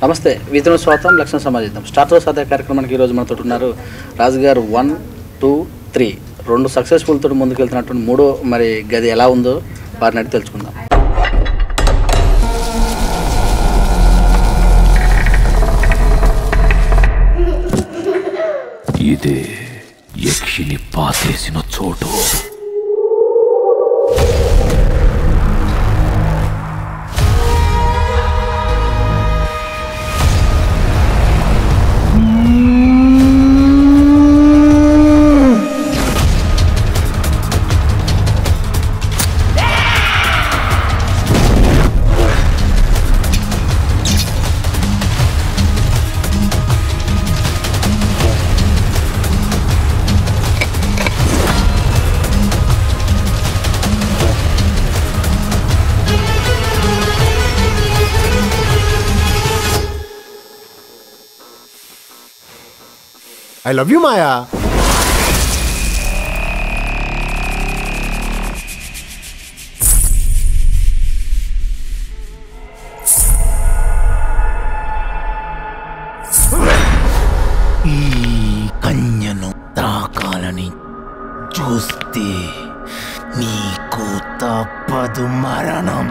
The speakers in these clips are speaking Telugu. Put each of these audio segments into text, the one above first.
నమస్తే, విధుల స్వాతం లక్షణ సమాజిద్దాం స్టార్ట్ సాధన కార్యక్రమానికి ఈరోజు మనతో ఉన్నారు రాజుగారు. 1, 2, 3 2 సక్సెస్ఫుల్ తోటి ముందుకెళ్తున్నటువంటి మూడో మరి గది ఎలా ఉందో వారిని అడిగి తెలుసుకుందాం. ఇదే యక్షిని పాతేసిన చోటు. I love you, Maya. ఈ కన్యను తాకాలని చూస్తే నీకు తప్పదు మరణం.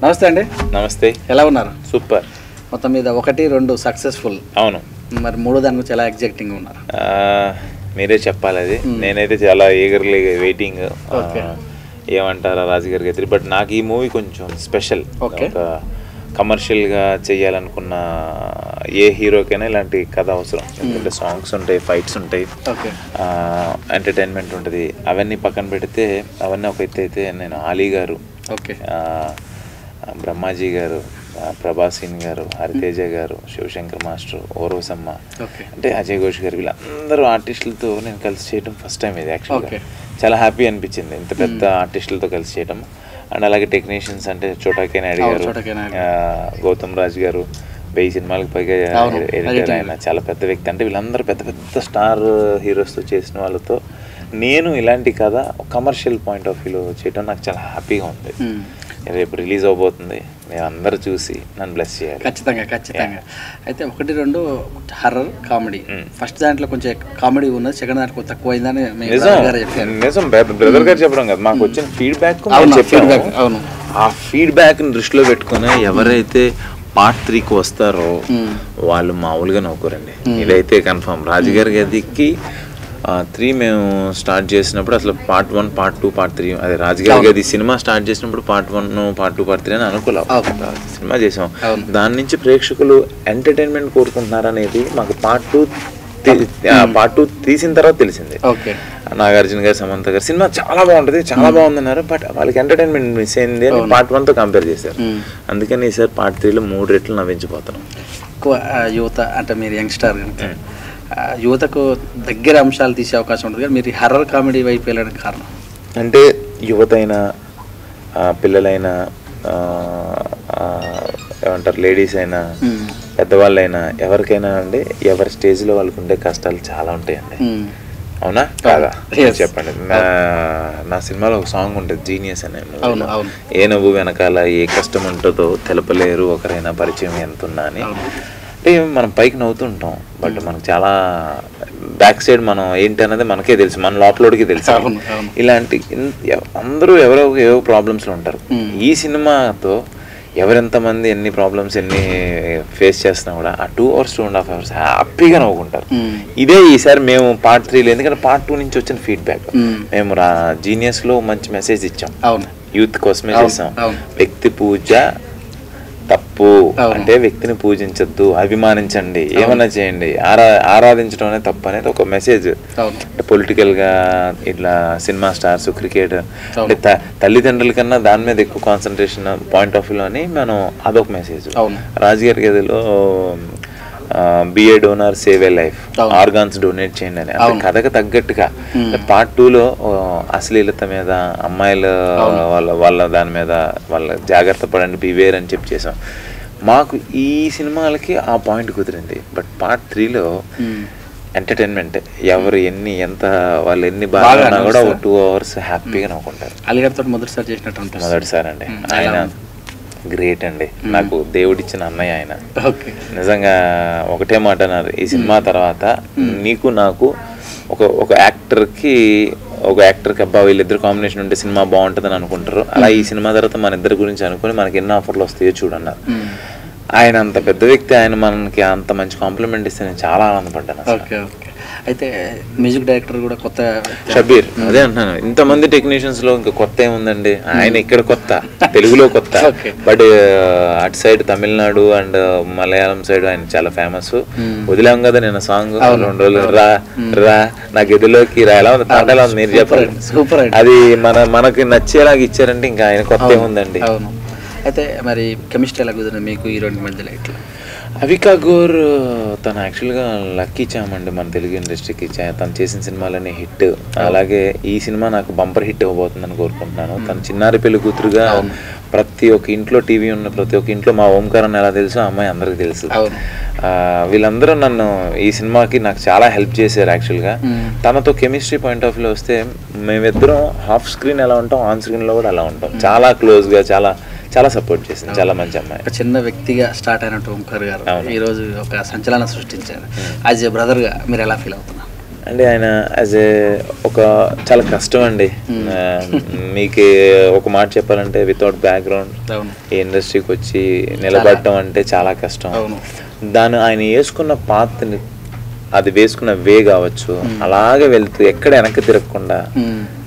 నమస్తే అండి. నమస్తే. ఎలా ఉన్నారు? సూపర్. మొత్తం మీద 1, 2 సక్సెస్ఫుల్. అవును. మరి మూడో దాని గురించి ఎలా ఎగ్జాక్టింగ్ ఉన్నారు? మీరే చెప్పాలి. అది నేనైతే చాలా ఈగర్లీ వెయిటింగ్. ఓకే, ఏమంటారా రాజుగారి గతి. బట్ నాకు ఈ మూవీ కొంచెం స్పెషల్. ఓకే. ఒక కమర్షియల్గా చేయాలనుకున్న ఏ హీరోకైనా ఇలాంటి కథ అవసరం. ఎందుకంటే సాంగ్స్ ఉంటాయి, ఫైట్స్ ఉంటాయి, ఓకే, ఎంటర్టైన్మెంట్ ఉంటుంది. అవన్నీ పక్కన పెడితే అవన్నీ ఒక ఎత్తు అయితే నేను ఆలీ గారు, ఓకే, బ్రహ్మాజీ గారు, ప్రభాసిన్ గారు, హరితేజ గారు, శివశంకర్ మాస్టర్, ఓరోసమ్మ, అంటే అజయ్ ఘోష్ గారు, వీళ్ళందరూ ఆర్టిస్టులతో నేను కలిసి చేయడం ఫస్ట్ టైం. ఇది యాక్చువల్గా చాలా హ్యాపీ అనిపించింది ఇంత పెద్ద ఆర్టిస్టులతో కలిసి చేయడం. అండ్ అలాగే టెక్నీషియన్స్ అంటే చోటాకే నాయుడు గారు, గౌతమ్ రాజ్ గారు, 1000 సినిమాలకు పైగా ఎడిటర్. ఆయన చాలా పెద్ద వ్యక్తి. అంటే వీళ్ళందరూ పెద్ద పెద్ద స్టార్ హీరోస్తో చేసిన వాళ్ళతో నేను ఇలాంటి కథ కమర్షియల్ పాయింట్ ఆఫ్ వ్యూలో చేయడం నాకు చాలా హ్యాపీగా ఉంది. రేపు రిలీజ్ అవబోతుంది. మీరు అందరూ చూసి నన్ను బ్లెస్ చేయాలి. ఖచ్చితంగా ఖచ్చితంగా. అయితే 1, 2 హర్రర్ కామెడీ. ఫస్ట్ దాంట్లో కొంచెం కామెడీ ఉన్నది, సెకండ్ దాంట్లో తక్కువ అయిందని నిజం బ్రదర్ గారు చెప్పడం కదా, మాకు వచ్చిన ఫీడ్బ్యాక్. అవును, ఆ ఫీడ్బ్యాక్ ని దృష్టిలో పెట్టుకుని ఎవరైతే పార్ట్ 3కి వస్తారో వాళ్ళు మామూలుగా నవ్వుకోరండి. ఇదైతే కన్ఫర్మ్. రాజుగారి గదికి 3 మేము స్టార్ట్ చేసినప్పుడు అసలు పార్ట్ 1, పార్ట్ 2, పార్ట్ 3 అదే రాజుగారి గది సినిమా స్టార్ట్ చేసినప్పుడు పార్ట్ 1, పార్ట్ 2, పార్ట్ 3 అని అనుకోలేం. సినిమా చేసాం. దాని నుంచి ప్రేక్షకులు ఎంటర్టైన్మెంట్ కోరుకుంటున్నారనేది మాకు పార్ట్ 2 తీసిన తర్వాత తెలిసింది. నాగార్జున గారు, సమంత గారు సినిమా చాలా బాగుంటుంది, చాలా బాగుందన్నారు. బట్ వాళ్ళకి ఎంటర్టైన్మెంట్ మిస్ అయింది అని పార్ట్ 1తో కంపేర్ చేశారు. అందుకని ఈసారి పార్ట్ 3లో 3 రెట్లు నవ్వించిపోతున్నాం. ఎక్కువ యువత అంటే మీరు యంగ్స్టర్ కనుక యువతకు దగ్గర అంశాలు తీసే అవకాశం ఉంటుంది కదా, మీరు హర్రర్ కామెడీ వైపు వెళ్ళడానికి కారణం అంటే యువతైనా పిల్లలైనా ఏమంటారు లేడీస్ అయినా పెద్దవాళ్ళైనా ఎవరికైనా అండి ఎవరి స్టేజ్లో వాళ్ళకు ఉండే కష్టాలు చాలా ఉంటాయండి. అవునా కాదా చెప్పండి. నా సినిమాలో ఒక సాంగ్ ఉంటుంది జీనియస్ అనే. ఏ నవ్వు వెనకాల ఏ కష్టం ఉంటుందో తెలపలేరు ఒకరైనా పరిచయం ఎంతున్నా అని. అంటే మనం పైకి నవ్వుతుంటాం, బట్ మనకు చాలా బ్యాక్ సైడ్ మనం ఏంటి అన్నది మనకే తెలుసు, మన లోపలోడికి తెలుసు. ఇలాంటి అందరూ ఎవరో ఏవో ప్రాబ్లమ్స్లో ఉంటారు. ఈ సినిమాతో ఎవరెంతమంది ఎన్ని ప్రాబ్లమ్స్ ఎన్ని ఫేస్ చేస్తున్నా కూడా ఆ 2 hours 2.5 hours హ్యాపీగా నవ్వుకుంటారు. ఇదే ఈసారి మేము పార్ట్ 3లో, ఎందుకంటే పార్ట్ 2 నుంచి వచ్చిన ఫీడ్బ్యాక్ మేము జీనియస్లో మంచి మెసేజ్ ఇచ్చాం, యూత్ కోసమే చేసాం. వ్యక్తి పూజ తప్పు అంటే వ్యక్తిని పూజించద్దు, అభిమానించండి, ఏమన్నా చేయండి, ఆరాధించడం అనేది తప్పు అనేది ఒక మెసేజ్. అంటే పొలిటికల్ గా ఇట్లా సినిమా స్టార్స్, క్రికెట్ అంటే తల్లిదండ్రుల కన్నా దాని మీద ఎక్కువ కాన్సన్ట్రేషన్ పాయింట్ ఆఫ్ వ్యూలో అని మనం అదొక మెసేజ్. రాజుగారి గదిలో BA donor save a life, organs donate చేయండి అని. అంటే కథకు తగ్గట్టుగా పార్ట్ 2లో అశ్లీలత మీద, అమ్మాయిల వాళ్ళ దాని మీద వాళ్ళ జాగ్రత్త పడండి, బివేర్ అని చెప్పి చేసాం. మాకు ఈ సినిమాలకి ఆ పాయింట్ కుదిరింది. బట్ పార్ట్ 3లో ఎంటర్టైన్మెంట్, ఎవరు ఎంత వాళ్ళు ఎన్ని బాగా ఉన్నా కూడా 2 hours హ్యాపీగా నవ్వుకుంటారు. అలీగారితో మొదటిసారి చేసినట్టు మొదటిసారి అండి. ఆయన గ్రేట్ అండి, నాకు దేవుడిచ్చిన అన్నయ్య ఆయన. నిజంగా ఒకటే మాట అన్నారు, ఈ సినిమా తర్వాత నీకు నాకు ఒక యాక్టర్కి అబ్బా వీళ్ళిద్దరు కాంబినేషన్ ఉంటే సినిమా బాగుంటుందని అనుకుంటారు. అలా ఈ సినిమా తర్వాత మన ఇద్దరి గురించి అనుకుని మనకి ఎన్నో ఆఫర్లు వస్తాయో చూడన్నారు. ఆయన అంత పెద్ద వ్యక్తి, ఆయన మనకి అంత మంచి కాంప్లిమెంట్ ఇస్తే నేను చాలా ఆనందపడ్డాను. అయితే మ్యూజిక్ డైరెక్టర్ కూడా కొత్త షబీర్, అదే అంటున్నాను, ఇంతమంది టెక్నీషియన్స్ లో ఇంకా కొత్త ఏముందండి. ఆయన ఇక్కడ కొత్త, తెలుగులో కొత్త, బట్ అటు side Tamil Nadu and Malayalam side ఆయన చాలా ఫేమస్. వదిలాం కదా నేను సాంగ్ 2 రోజులు, రా నా గదిలోకి రా, ఎలా ఉంది పాటలా ఉంది మీరు చెప్పాలి. అది మనకి నచ్చేలాగా ఇచ్చారంటే ఇంకా ఆయన కొత్త ఏముందండి. అయితే మరి కెమిస్ట్రీ ఎలా కుదిరింది మీకు ఈ రెండు మధ్యలో? ఇట్లా అవికా గోర్ తను యాక్చువల్గా లక్కీ చామండి మన తెలుగు ఇండస్ట్రీకి. తను చేసిన సినిమాలన్నీ హిట్. అలాగే ఈ సినిమా నాకు బంపర్ హిట్ అవ్వబోతుందని కోరుకుంటున్నాను. తను చిన్నారి పెళ్లి కూతురుగా ప్రతి ఒక్క ఇంట్లో టీవీ ఉన్న ప్రతి ఒక్క ఇంట్లో మా ఓంకారాన్ని ఎలా తెలుసో అమ్మాయి అందరికి తెలుసు. వీళ్ళందరూ నన్ను ఈ సినిమాకి నాకు చాలా హెల్ప్ చేశారు. యాక్చువల్గా తనతో కెమిస్ట్రీ పాయింట్ ఆఫ్ వ్యూలో వస్తే మేమిద్దరం హాఫ్ స్క్రీన్ ఎలా ఉంటాం, ఆన్ స్క్రీన్లో కూడా అలా ఉంటాం. చాలా క్లోజ్గా, చాలా సపోర్ట్ చేసింది. చాలా మంచి అమ్మాయి. ఒక చిన్న వ్యక్తిగా స్టార్ట్ అయినట్టు ఓంకార్ గారు ఈరోజు ఒక సంచలనం సృష్టించారు. యాజ్ ఏ బ్రదర్గా మీరు ఎలా ఫీల్ అవుతున్నారు? అంటే ఆయన యాజ్ ఏ చాలా కష్టం అండి. మీకు ఒక మాట చెప్పాలంటే వితౌట్ బ్యాక్గ్రౌండ్ ఈ ఇండస్ట్రీకి వచ్చి నిలబడటం అంటే చాలా కష్టం. దాన్ని ఆయన వేసుకున్న పాత్రని, అది వేసుకున్న వే కావచ్చు, అలాగే వెళ్తూ ఎక్కడ వెనక్కి తిరగకుండా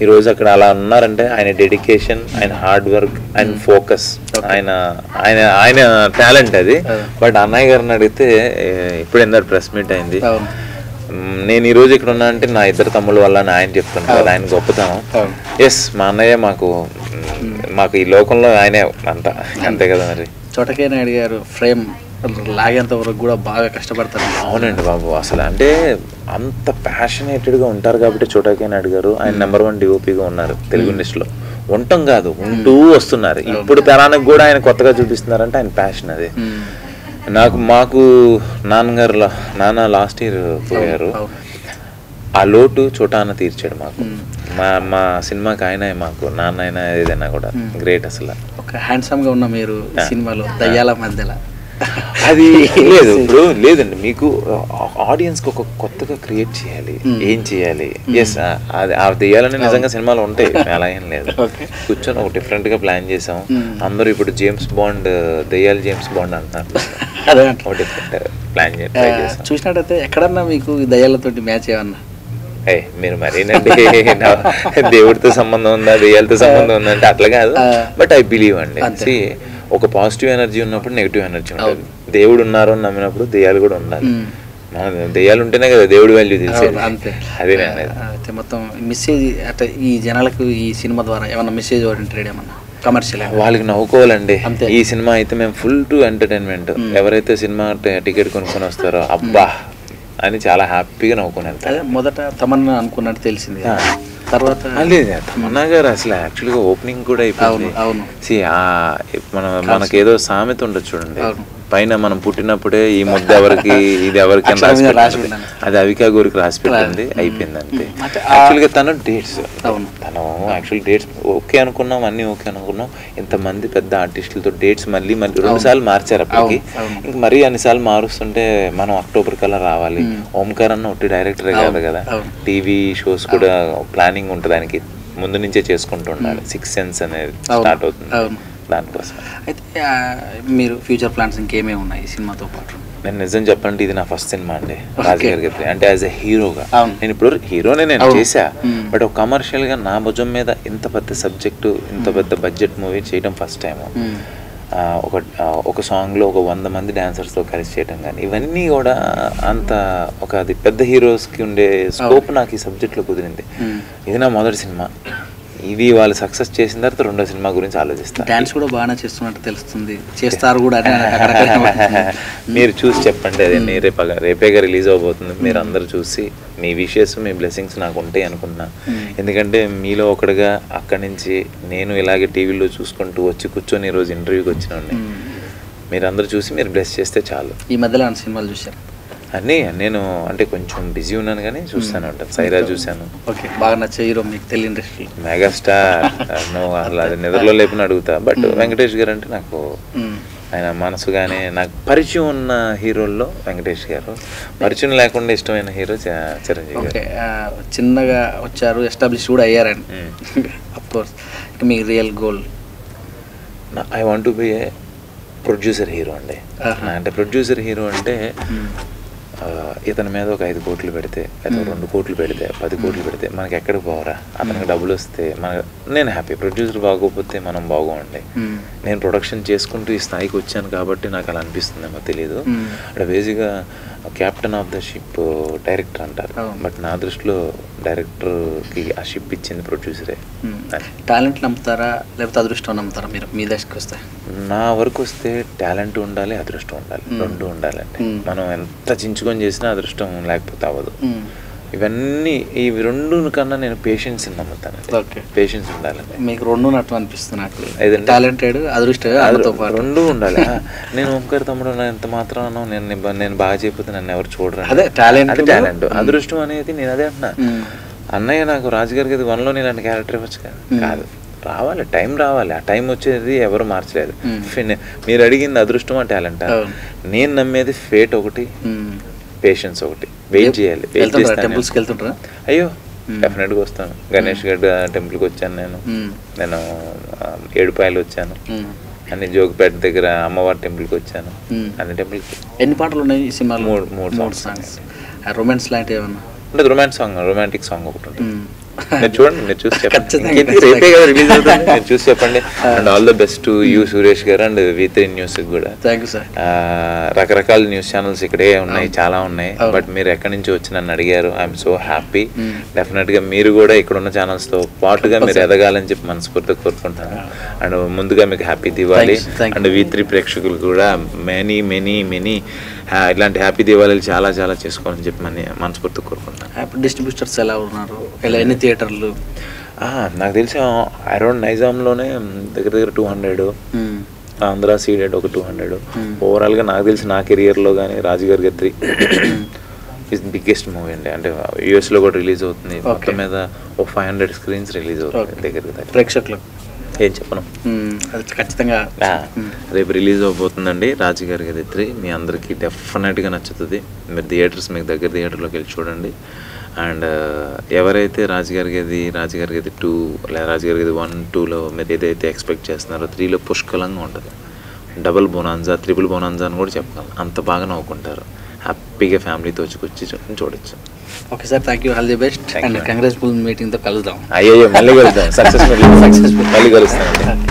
ఈరోజు అక్కడ అలా ఉన్నారంటే ఆయన డెడికేషన్, ఆయన హార్డ్ వర్క్, ఆయన ఫోకస్, ఆయన టాలెంట్ అది. బట్ అన్నయ్య గారిని అడిగితే ఇప్పుడు ఎందరు ప్రెస్ మీట్ అయింది, నేను ఈరోజు ఇక్కడ ఉన్నా అంటే నా ఇద్దరు తమ్ముళ్ళ వల్ల ఆయన చెప్తుంటారు. ఆయన గొప్పతనం. ఎస్, మా అన్నయ్య మాకు ఈ లోకంలో ఆయనే అంతే కదా. మరి చోటకే నాయుడు గారు ఫ్రేమ్ లాగేంత వరకు కూడా బాగా కష్టపడతారు. అవునండి బాబు, అసలు అంటే అంత ప్యాషనేటెడ్గా ఉంటారు కాబట్టి చోటకే నాయుడు గారు ఆయన నెంబర్ 1 డిఓపిగా ఉన్నారు తెలుగు ఇండస్ట్రీలో. ఉండటం కాదు, ఉంటూ వస్తున్నారు. ఇప్పుడు తరానికి కూడా ఆయన కొత్తగా చూపిస్తున్నారంటే ఆయన ప్యాషన్ అది. మాకు నాన్న లాస్ట్ ఇయర్ పోయారు. ఆ లోటు చోటాన తీర్చాడు మాకు. మా సినిమాకి ఆయన మాకు నాన్న అయినా ఏదైనా కూడా గ్రేట్. అసలు ఒక హ్యాండ్సమ్ గా ఉన్న మీరు సినిమాలో దయ్యాల మధ్యలో అది లేదు. ఇప్పుడు లేదండి, మీకు ఆడియన్స్కి ఒక కొత్తగా క్రియేట్ చేయాలి, ఏం చేయాలి. ఎస్, అది ఆ దెయ్యాలని నిజంగా సినిమాలో ఉంటాయి, అలా ఏం లేదు. కూర్చొని ఒక డిఫరెంట్గా ప్లాన్ చేసాం. అందరూ ఇప్పుడు జేమ్స్ బాండ్, దెయ్యాలు జేమ్స్ బాండ్ అంటున్నారు. ఒక డిఫరెంట్ ప్లాన్ చేసాం. చూసినట్టయితే ఎక్కడన్నా మీకు దయ్యాలతోటి మ్యాచ్ ఏమన్నా? మీరు మరీనండి, దేవుడితో సంబంధం ఉందా, దెయ్యాలతో సంబంధం ఉందా అంటే అట్లా కాదు. బట్ ఐ బిలీవ్ అండి, ఒక పాజిటివ్ ఎనర్జీ ఉన్నప్పుడు నెగిటివ్ ఎనర్జీ ఉంటుంది. దేవుడు ఉన్నారు అని నమ్మినప్పుడు దెయ్యాలు కూడా ఉండాలి. దెయ్యాలు ఉంటేనే కదా దేవుడి వాల్యూ తెలిసేది. అదే అయితే మొత్తం మెసేజ్ అంటే ఈ జనాలకు ఈ సినిమా ద్వారా ఏమన్నా మెసేజ్ ఓరియంటెడ్ ఏమన్నా కమర్షియల్ వాళ్ళకి నవ్వుకోవాలండి. ఈ సినిమా అయితే మేము ఫుల్ టు ఎంటర్టైన్మెంట్. ఎవరైతే సినిమా టికెట్ కొనుక్కొని వస్తారో అబ్బా అని చాలా హ్యాపీగా నవ్వుకునేది. మొదట తమన్నా అనుకున్నట్టు తెలిసింది, తర్వాత లేదు తమన్నా గారు అసలు యాక్చువల్గా ఓపెనింగ్ కూడా అయిపోయింది. మనకేదో సామెత ఉండదు చూడండి, పైన మనం పుట్టినప్పుడే ఈ ముద్ద ఎవరికి ఇది ఎవరికి అని రాసి పెట్టింది. అది అవికా గోరికి రాసి పెట్టింది, అయిపోయింది అంతే. యాక్చువల్గా తను డేట్స్ యాక్చువల్ డేట్స్ ఓకే అనుకున్నాం, అన్నీ ఓకే అనుకున్నాం. ఇంతమంది పెద్ద ఆర్టిస్టులతో డేట్స్ మళ్ళీ 2 సార్లు మార్చారు. అప్పటికి ఇంక మరీ అన్నిసార్లు మారుస్తుంటే మనం అక్టోబర్ కల్లా రావాలి. ఓంకార్ అన్న ఒకటి డైరెక్టరే కాదు కదా, టీవీ షోస్ కూడా ప్లానింగ్ ఉంటుంది, దానికి ముందు నుంచే చేసుకుంటూ ఉండాలి. 6 సెన్స్ అనేది స్టార్ట్ అవుతుంది దానికోసం. అయితే మీరు ఫ్యూచర్ ప్లాన్స్ ఇంకేమేమి ఉన్నాయి సినిమాతో పాటు? నేను నిజం చెప్పాలంటే ఇది నా ఫస్ట్ సినిమా అండి రాజుగారి గారి. అంటే యాజ్ ఎ హీరోగా నేను ఇప్పుడు హీరోనే నేను చేశా, బట్ ఒక కమర్షియల్గా నా భుజం మీద ఇంత పెద్ద సబ్జెక్టు, ఇంత పెద్ద బడ్జెట్ మూవీ చేయడం ఫస్ట్ టైం. ఒక సాంగ్లో ఒక 100 మంది డాన్సర్స్తో కలిసి చేయడం కానీ ఇవన్నీ కూడా అంత అది పెద్ద హీరోస్కి ఉండే స్కోప్ నాకు ఈ సబ్జెక్ట్లో కుదిరింది. ఇది నా మొదటి సినిమా. ఇవి వాళ్ళు సక్సెస్ చేసిన తర్వాత రెండో సినిమా గురించి ఆలోచిస్తారు. డాన్స్ కూడా బాగానే చేస్తున్నట్టు తెలుస్తుంది, చేస్తారు కూడా అని మీరు చూసి చెప్పండి. అది రేపేగా రిలీజ్ అవబోతుంది. మీరు అందరు చూసి మీ విషెస్ మీ బ్లెస్సింగ్స్ నాకు ఉంటాయి అనుకున్నా. ఎందుకంటే మీలో ఒకటిగా అక్కడి నుంచి నేను ఇలాగే టీవీలో చూసుకుంటూ వచ్చి కూర్చొని ఈరోజు ఇంటర్వ్యూకి వచ్చినండి. మీరు అందరు చూసి మీరు బ్లెస్ చేస్తే చాలు. ఈ మధ్యలో సినిమాలు చూశారు అన్నీ? నేను అంటే కొంచెం బిజీ ఉన్నాను కానీ చూస్తాను ఉంటాను. సైరా చూశాను. ఓకే, బాగా నచ్చే హీరో మీకు తెలియ ఇండస్ట్రీ? మెగాస్టార్ నువ్వు అసలు అది నిద్రలో లేపిన అడుగుతా. బట్ వెంకటేష్ గారు అంటే నాకు ఆయన మనసుగానే నాకు పరిచయం ఉన్న హీరోల్లో వెంకటేష్ గారు, పరిచయం లేకుండా ఇష్టమైన హీరో చిరంజీవి గారు. చిన్నగా వచ్చారు, ఎస్టాబ్లిష్ కూడా అయ్యారండి. Of course me real goal? I want to be A producer hero అండి. అంటే ప్రొడ్యూసర్ హీరో అంటే ఇతని మీద ఒక 5 కోట్లు పెడితే, లేదా 2 కోట్లు పెడితే, 10 కోట్లు పెడితే మనకి ఎక్కడికి పోరా, అతనికి డబ్బులు వస్తే నేను హ్యాపీ. ప్రొడ్యూసర్ బాగోకపోతే మనం బాగోండి. నేను ప్రొడక్షన్ చేసుకుంటూ ఈ స్థాయికి వచ్చాను కాబట్టి నాకు అలా అనిపిస్తుందేమో తెలియదు. అంటే బేసిక్గా captain of the ship director అంటారు, బట్ నా దృష్టిలో డైరెక్టర్కి ఆ షిప్ ఇచ్చింది ప్రొడ్యూసరే. టాలెంట్ నమ్ముతారా లేకపోతే అదృష్టం నమ్ముతారా మీరు మీ దశకి వస్తే? నా వరకు వస్తే టాలెంట్ ఉండాలి, అదృష్టం ఉండాలి, 2 ఉండాలంటే. మనం ఎంత చించుకొని చేసినా అదృష్టం లేకపోతే అవ్వదు. ఇవి 2 కన్నా నేను పేషెన్స్ నమ్ముతాను. పేషెన్స్ ఉండాలండి. మీకు 2 నట్టు అనిపిస్తుంది? టాలెంటెడ్, అదృష్టం 2 ఉండాలి. నేను ఓంకార్ తమ్ముడు ఎంత మాత్రం నేను బాగా చేయకపోతే నన్ను ఎవరు చూడరు. అదే టాలెంట్. అదృష్టం అనేది నేను అదే అంటున్నా. అన్నయ్య నాకు రాజుగారి గది 1లో ఇలాంటి క్యారెక్టర్ ఇవ్వచ్చు కాదు, రావాలి, టైం రావాలి. ఆ టైం వచ్చేది ఎవరు మార్చలేదు. మీరు అడిగింది అదృష్టమా టాలెంటా? నేను నమ్మేది ఫేట్ ఒకటి, పేషెన్స్ ఒకటి. వెయిట్ చేయాలి. అయ్యో డెఫినెట్గా వస్తాను. గణేష్ గడ్ టెంపుల్కి వచ్చాను నేను ఏడుపాయలు వచ్చాను, అన్ని జోగిపేట దగ్గర అమ్మవారి టెంపుల్కి వచ్చాను. అన్ని టెంపుల్కి. ఎన్ని పాటలు ఉన్నాయి ఈ సినిమాలో? 3 సాంగ్స్. రొమాన్స్ లాంటివి ఏమన్నా అంటే రొమాంటిక్ సాంగ్ ఒకటి ఉంటుంది. మీరు చూడండి, మీరు చూసి చెప్పండి. రేపే కదా రిలీజ్ అవుతుంది, మీరు చూసి చెప్పండి. And all the best to you Suresh గారు అండ్ V3 న్యూస్ కూడా. Thank you sir. రకరకాల న్యూస్ ఛానల్స్ ఇక్కడే ఉన్నాయి, చాలా ఉన్నాయి. బట్ మీరు ఎక్కడి నుంచి వచ్చి నన్ను అడిగారు. I'm so happy. డెఫినెట్గా మీరు కూడా ఇక్కడ ఉన్న ఛానల్స్తో పాటుగా మీరు ఎదగాలని చెప్పి మనస్ఫూర్తిగా కోరుకుంటాను. అండ్ ముందుగా మీకు హ్యాపీ దివాళీ. అండ్ V3 ప్రేక్షకులు కూడా మెనీ ఇట్లాంటి హ్యాపీ దివాళీలు చాలా చాలా చేసుకోవాలని చెప్పి మనస్ఫూర్తిగా కోరుకుంటాను. డిస్ట్రిబ్యూటర్స్ ఎలా ఉన్నారు, ఎన్ని థియేటర్లు? నాకు తెలిసి అరౌండ్ నైజాంలోనే దగ్గర 200, ఆంధ్ర సీడెడ్ ఒక 200. ఓవరాల్గా నాకు తెలిసి నా కెరియర్లో కానీ రాజుగారి గద్రి ఇస్ బిగ్గెస్ట్ మూవీ అండి. అంటే యూఎస్లో కూడా రిలీజ్ అవుతుంది. మొత్తం మీద ఒక 500 స్క్రీన్స్ రిలీజ్ అవుతుంది దగ్గర ప్రేక్షకులు. ఏం చెప్పను, ఖచ్చితంగా రేపు రిలీజ్ అవబోతుందండి రాజుగారి గది 3. మీ అందరికీ డెఫినెట్గా నచ్చుతుంది. మీరు మీకు దగ్గర థియేటర్లోకి వెళ్ళి చూడండి. అండ్ ఎవరైతే రాజుగారి గది 2 లేదా రాజుగారి గది 1, 2లో మీరు ఏదైతే ఎక్స్పెక్ట్ చేస్తున్నారో 3లో పుష్కలంగా ఉంటుంది. డబుల్ బోనాన్జా, ట్రిపుల్ బోనాన్జా అని కూడా చెప్పగలను. అంత బాగా నవ్వుకుంటారు. హ్యాపీగా ఫ్యామిలీతో వచ్చి చూడొచ్చు. Okay sir, thank you. All the best and congratulation మీటింగ్తో కలుద్దాం. అయ్యో మళ్ళీ కలుద్దాం. సక్సెస్ఫుల్ మళ్ళీ కలుస్తానండి.